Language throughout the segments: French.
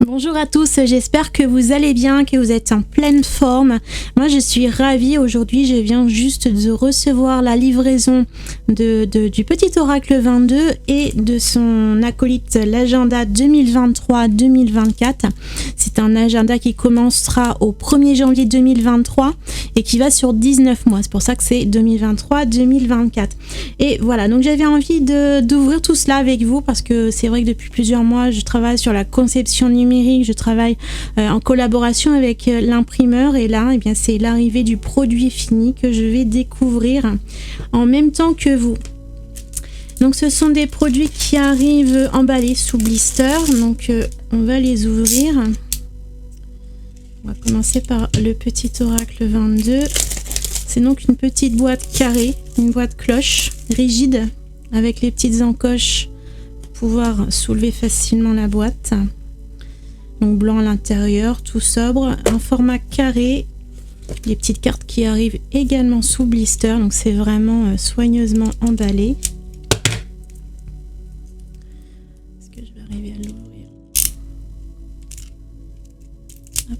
Bonjour à tous, j'espère que vous allez bien, que vous êtes en pleine forme. Moi je suis ravie, aujourd'hui je viens juste de recevoir la livraison du petit oracle 22 et de son acolyte l'agenda 2023-2024. C'est un agenda qui commencera au 1er janvier 2023 et qui va sur 19 mois, c'est pour ça que c'est 2023-2024. Et voilà, donc j'avais envie d'ouvrir tout cela avec vous parce que c'est vrai que depuis plusieurs mois je travaille sur la conception numérique. Je travaille en collaboration avec l'imprimeur et là, eh bien, c'est l'arrivée du produit fini que je vais découvrir en même temps que vous. Donc ce sont des produits qui arrivent emballés sous blister, donc on va les ouvrir. On va commencer par le petit oracle 22. C'est donc une petite boîte carrée, une boîte cloche rigide avec les petites encoches pour pouvoir soulever facilement la boîte. Donc blanc à l'intérieur, tout sobre, un format carré, les petites cartes qui arrivent également sous blister, donc c'est vraiment soigneusement emballé. Est-ce que je vais arriver à l'ouvrir? Hop.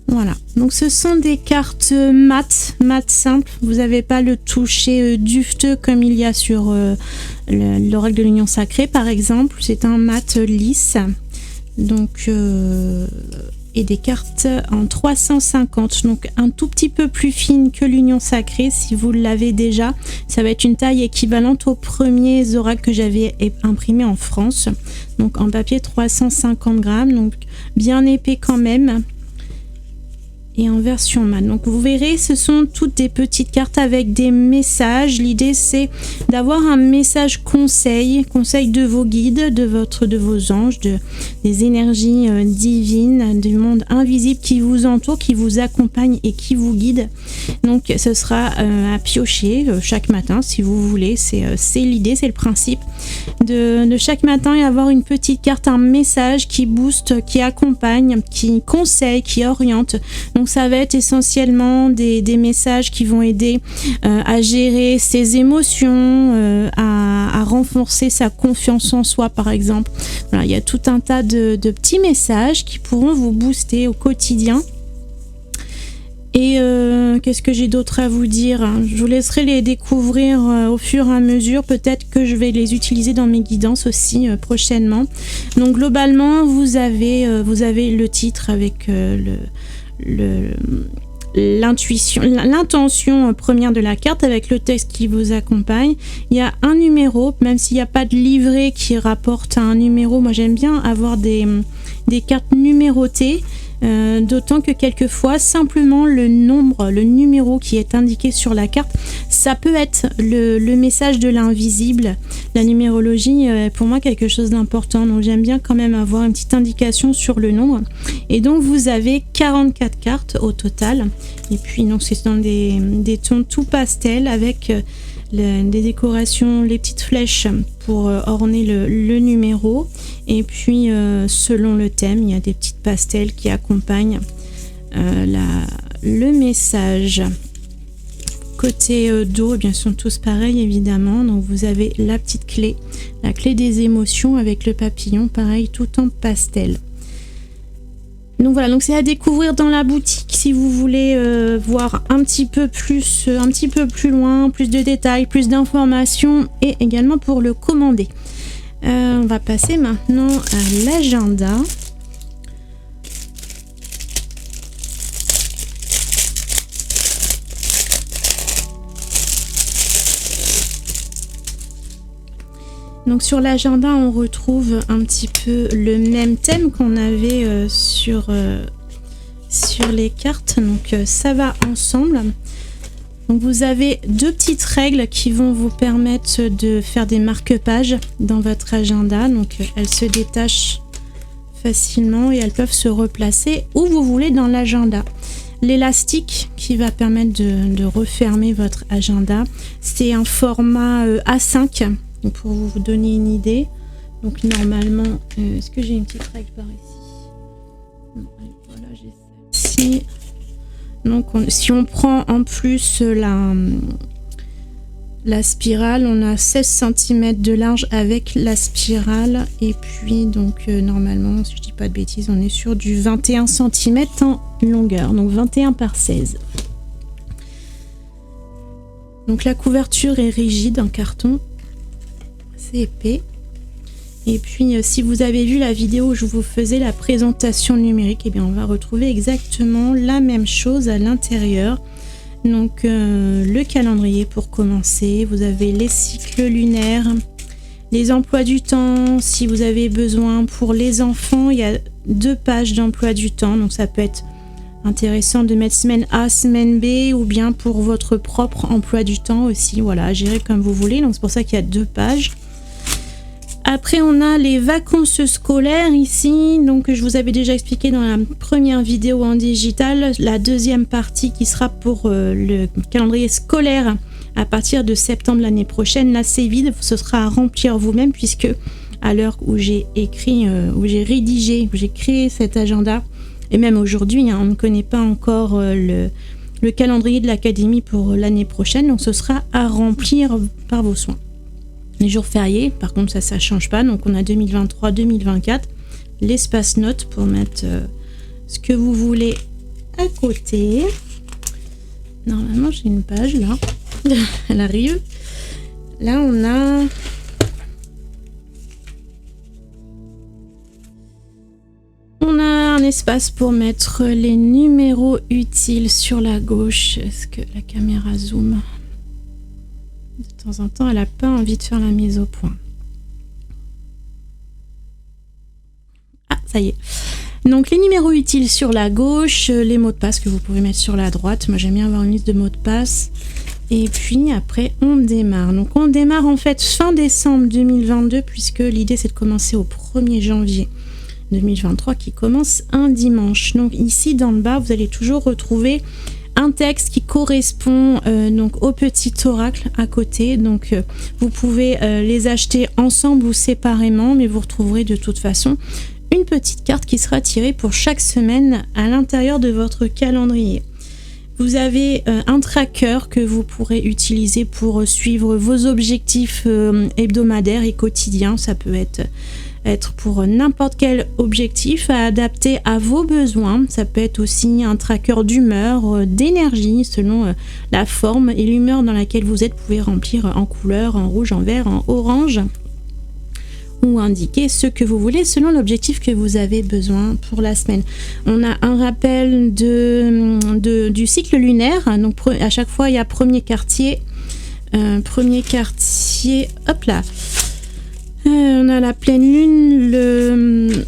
Voilà, donc ce sont des cartes mat simple. Vous n'avez pas le toucher dufteux comme il y a sur l'oracle de l'Union Sacrée par exemple. C'est un mat lisse. Donc, et des cartes en 350, donc un tout petit peu plus fine que l'Union Sacrée si vous l'avez déjà. Ça va être une taille équivalente aux premiers oracles que j'avais imprimés en France. Donc en papier 350 grammes, donc bien épais quand même. Et en version mat. Donc vous verrez, ce sont toutes des petites cartes avec des messages. L'idée c'est d'avoir un message conseil de vos guides, de vos anges, des énergies divines, du monde invisible qui vous entoure, qui vous accompagne et qui vous guide. Donc ce sera à piocher chaque matin si vous voulez. C'est l'idée, c'est le principe de chaque matin et avoir une petite carte, un message qui booste, qui accompagne, qui conseille, qui oriente. Donc ça va être essentiellement des messages qui vont aider à gérer ses émotions, à renforcer sa confiance en soi par exemple. Voilà, il y a tout un tas de petits messages qui pourront vous booster au quotidien. Et qu'est-ce que j'ai d'autre à vous dire? Je vous laisserai les découvrir au fur et à mesure. Peut-être que je vais les utiliser dans mes guidances aussi prochainement. Donc globalement, vous avez le titre avec l'intention première de la carte avec le texte qui vous accompagne. Il y a un numéro, même s'il n'y a pas de livret qui rapporte à un numéro. Moi j'aime bien avoir des cartes numérotées. D'autant que quelquefois simplement le numéro qui est indiqué sur la carte, ça peut être le message de l'invisible. La numérologie est pour moi quelque chose d'important, donc j'aime bien quand même avoir une petite indication sur le nombre. Et donc vous avez 44 cartes au total, et puis donc c'est dans des tons tout pastel avec des décorations, les petites flèches pour orner le numéro, et puis selon le thème il y a des petites pastels qui accompagnent le message. Côté dos, eh bien, sont tous pareils évidemment. Donc vous avez la petite clé, la clé des émotions avec le papillon, pareil, tout en pastel. Donc voilà, donc c'est à découvrir dans la boutique si vous voulez voir un petit peu plus loin, plus de détails, plus d'informations, et également pour le commander. On va passer maintenant à l'agenda. Donc sur l'agenda, on retrouve un petit peu le même thème qu'on avait sur les cartes. Donc ça va ensemble. Donc vous avez deux petites règles qui vont vous permettre de faire des marque-pages dans votre agenda. Donc elles se détachent facilement et elles peuvent se replacer où vous voulez dans l'agenda. L'élastique qui va permettre de refermer votre agenda, c'est un format A5. Donc pour vous donner une idée, donc normalement, est-ce que j'ai une petite règle par ici? Non, voilà, j'ai celle-ci. Donc si on prend en plus la spirale, on a 16 cm de large avec la spirale. Et puis donc normalement, si je dis pas de bêtises, on est sur du 21 cm en longueur. Donc 21 par 16. Donc la couverture est rigide en carton. C'est épais. Et puis si vous avez vu la vidéo où je vous faisais la présentation numérique, eh bien on va retrouver exactement la même chose à l'intérieur. Donc le calendrier pour commencer, vous avez les cycles lunaires, les emplois du temps. Si vous avez besoin pour les enfants, il y a 2 pages d'emploi du temps, donc ça peut être intéressant de mettre semaine A, semaine B, ou bien pour votre propre emploi du temps aussi, voilà, gérer comme vous voulez. Donc c'est pour ça qu'il y a 2 pages. Après, on a les vacances scolaires ici. Donc, je vous avais déjà expliqué dans la première vidéo en digital, la deuxième partie qui sera pour le calendrier scolaire à partir de septembre l'année prochaine. Là, c'est vide, ce sera à remplir vous-même puisque à l'heure où j'ai écrit, où j'ai rédigé, où j'ai créé cet agenda, et même aujourd'hui, on ne connaît pas encore le calendrier de l'académie pour l'année prochaine. Donc, ce sera à remplir par vos soins. Les jours fériés, par contre, ça change pas. Donc, on a 2023-2024. L'espace notes pour mettre ce que vous voulez à côté. Normalement, j'ai une page là. Elle arrive. Là, on a... un espace pour mettre les numéros utiles sur la gauche. Est-ce que la caméra zoom ? De temps en temps, elle n'a pas envie de faire la mise au point. Ah, ça y est. Donc, les numéros utiles sur la gauche, les mots de passe que vous pouvez mettre sur la droite. Moi, j'aime bien avoir une liste de mots de passe. Et puis, après, on démarre. Donc, on démarre en fait fin décembre 2022, puisque l'idée, c'est de commencer au 1er janvier 2023, qui commence un dimanche. Donc, ici, dans le bas, vous allez toujours retrouver un texte qui correspond donc au petit oracle à côté. Donc vous pouvez les acheter ensemble ou séparément, mais vous retrouverez de toute façon une petite carte qui sera tirée pour chaque semaine à l'intérieur de votre calendrier. Vous avez un tracker que vous pourrez utiliser pour suivre vos objectifs hebdomadaires et quotidiens. Ça peut être pour n'importe quel objectif à adapter à vos besoins. Ça peut être aussi un tracker d'humeur, d'énergie, selon la forme et l'humeur dans laquelle vous êtes. Vous pouvez remplir en couleur, en rouge, en vert, en orange, ou indiquer ce que vous voulez selon l'objectif que vous avez besoin pour la semaine. On a un rappel du cycle lunaire. Donc à chaque fois, il y a premier quartier, hop là. On a la pleine lune,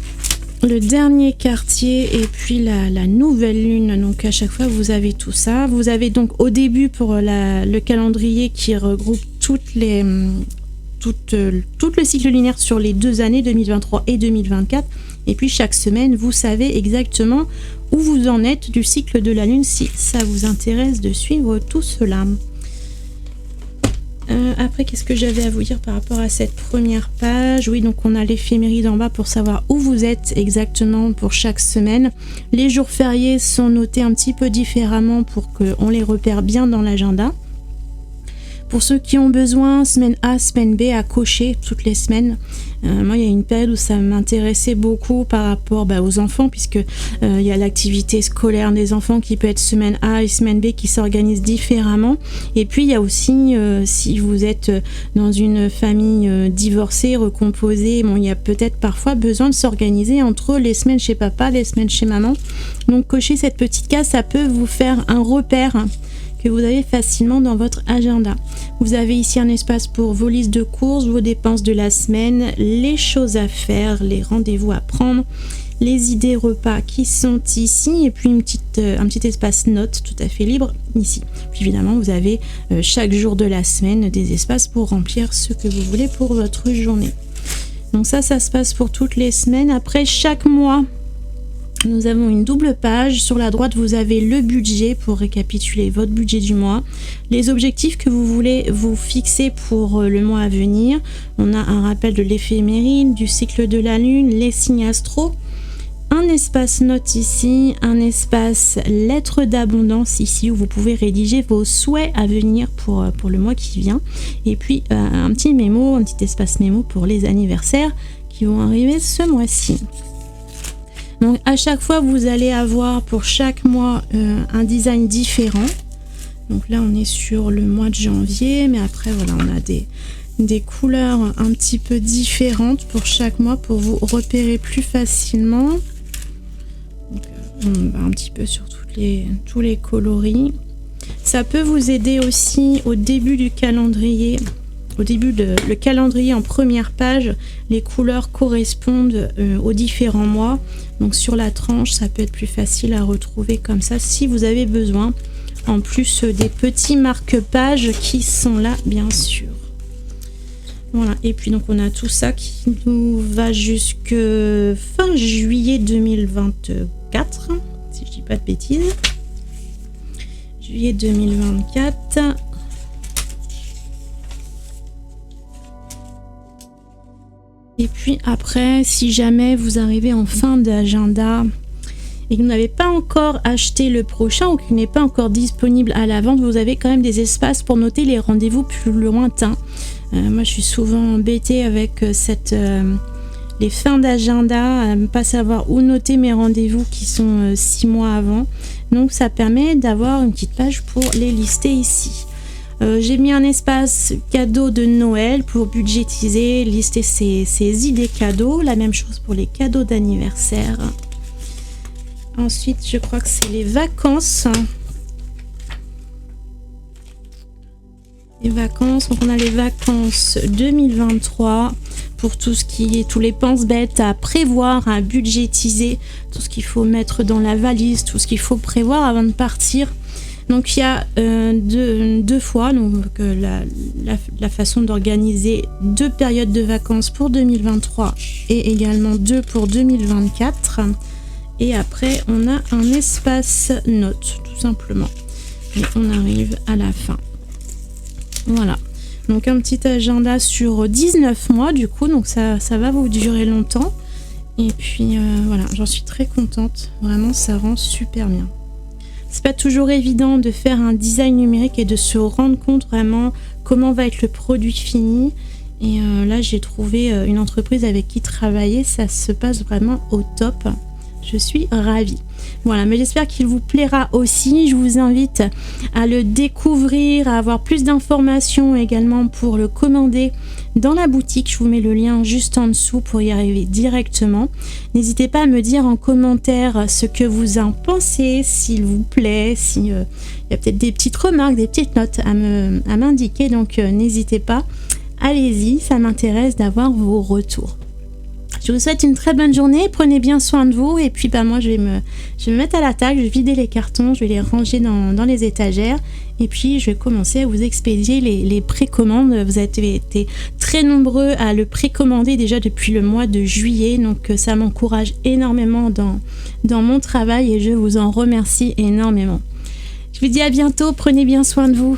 le dernier quartier et puis la nouvelle lune. Donc à chaque fois vous avez tout ça. Vous avez donc au début pour le calendrier qui regroupe tout le cycle lunaire sur les 2 années 2023 et 2024. Et puis chaque semaine vous savez exactement où vous en êtes du cycle de la lune si ça vous intéresse de suivre tout cela. Après, qu'est-ce que j'avais à vous dire par rapport à cette première page? Oui, donc on a l'éphéméride en bas pour savoir où vous êtes exactement pour chaque semaine. Les jours fériés sont notés un petit peu différemment pour qu'on les repère bien dans l'agenda. Pour ceux qui ont besoin, semaine A, semaine B, à cocher toutes les semaines. Moi, il y a une période où ça m'intéressait beaucoup par rapport aux enfants, puisque il y a l'activité scolaire des enfants qui peut être semaine A et semaine B qui s'organisent différemment. Et puis, il y a aussi, si vous êtes dans une famille divorcée, recomposée, il y a peut-être parfois besoin de s'organiser entre les semaines chez papa, les semaines chez maman. Donc, cocher cette petite case, ça peut vous faire un repère que vous avez facilement dans votre agenda. Vous avez ici un espace pour vos listes de courses, vos dépenses de la semaine, les choses à faire, les rendez-vous à prendre, les idées repas qui sont ici, et puis un petit espace notes tout à fait libre ici. Puis évidemment, vous avez chaque jour de la semaine des espaces pour remplir ce que vous voulez pour votre journée. Donc ça se passe pour toutes les semaines. Après, chaque mois, nous avons une double page. Sur la droite, vous avez le budget pour récapituler votre budget du mois, les objectifs que vous voulez vous fixer pour le mois à venir. On a un rappel de l'éphéméride, du cycle de la lune, les signes astro, un espace notes ici, un espace lettres d'abondance ici où vous pouvez rédiger vos souhaits à venir pour le mois qui vient. Et puis un petit mémo, un petit espace mémo pour les anniversaires qui vont arriver ce mois-ci. Donc à chaque fois vous allez avoir pour chaque mois un design différent. Donc là on est sur le mois de janvier, mais après voilà on a des couleurs un petit peu différentes pour chaque mois pour vous repérer plus facilement. Donc, un petit peu sur tous les coloris. Ça peut vous aider aussi au début du calendrier. Au début le calendrier en première page, les couleurs correspondent aux différents mois. Donc sur la tranche, ça peut être plus facile à retrouver comme ça si vous avez besoin. En plus des petits marque-pages qui sont là, bien sûr. Voilà, et puis donc on a tout ça qui nous va jusque fin juillet 2024, si je dis pas de bêtises. Juillet 2024. Et puis après, si jamais vous arrivez en fin d'agenda et que vous n'avez pas encore acheté le prochain ou qu'il n'est pas encore disponible à la vente, vous avez quand même des espaces pour noter les rendez-vous plus lointains. Moi je suis souvent embêtée avec les fins d'agenda, à ne pas savoir où noter mes rendez-vous qui sont 6 mois avant. Donc ça permet d'avoir une petite page pour les lister ici. J'ai mis un espace cadeau de Noël pour budgétiser, lister ses idées cadeaux. La même chose pour les cadeaux d'anniversaire. Ensuite, je crois que c'est les vacances. Les vacances, donc on a les vacances 2023 pour tout ce qui est tous les pense-bêtes à prévoir, à budgétiser, tout ce qu'il faut mettre dans la valise, tout ce qu'il faut prévoir avant de partir. Donc il y a deux fois donc, la façon d'organiser 2 périodes de vacances pour 2023 et également 2 pour 2024. Et après on a un espace notes tout simplement. Et on arrive à la fin. Voilà. Donc un petit agenda sur 19 mois du coup, donc ça va vous durer longtemps. Et puis voilà, j'en suis très contente. Vraiment ça rend super bien. C'est pas toujours évident de faire un design numérique et de se rendre compte vraiment comment va être le produit fini. Et là, j'ai trouvé une entreprise avec qui travailler. Ça se passe vraiment au top. Je suis ravie. Voilà, mais j'espère qu'il vous plaira aussi. Je vous invite à le découvrir, à avoir plus d'informations également pour le commander dans la boutique. Je vous mets le lien juste en dessous pour y arriver directement. N'hésitez pas à me dire en commentaire ce que vous en pensez, s'il vous plaît, s'il y a peut-être des petites remarques, des petites notes à m'indiquer. Donc n'hésitez pas, allez-y, ça m'intéresse d'avoir vos retours. Je vous souhaite une très bonne journée, prenez bien soin de vous et puis moi je vais me mettre à la table, je vais vider les cartons, je vais les ranger dans les étagères et puis je vais commencer à vous expédier les précommandes. Vous avez été très nombreux à le précommander déjà depuis le mois de juillet, donc ça m'encourage énormément dans mon travail et je vous en remercie énormément. Je vous dis à bientôt, prenez bien soin de vous.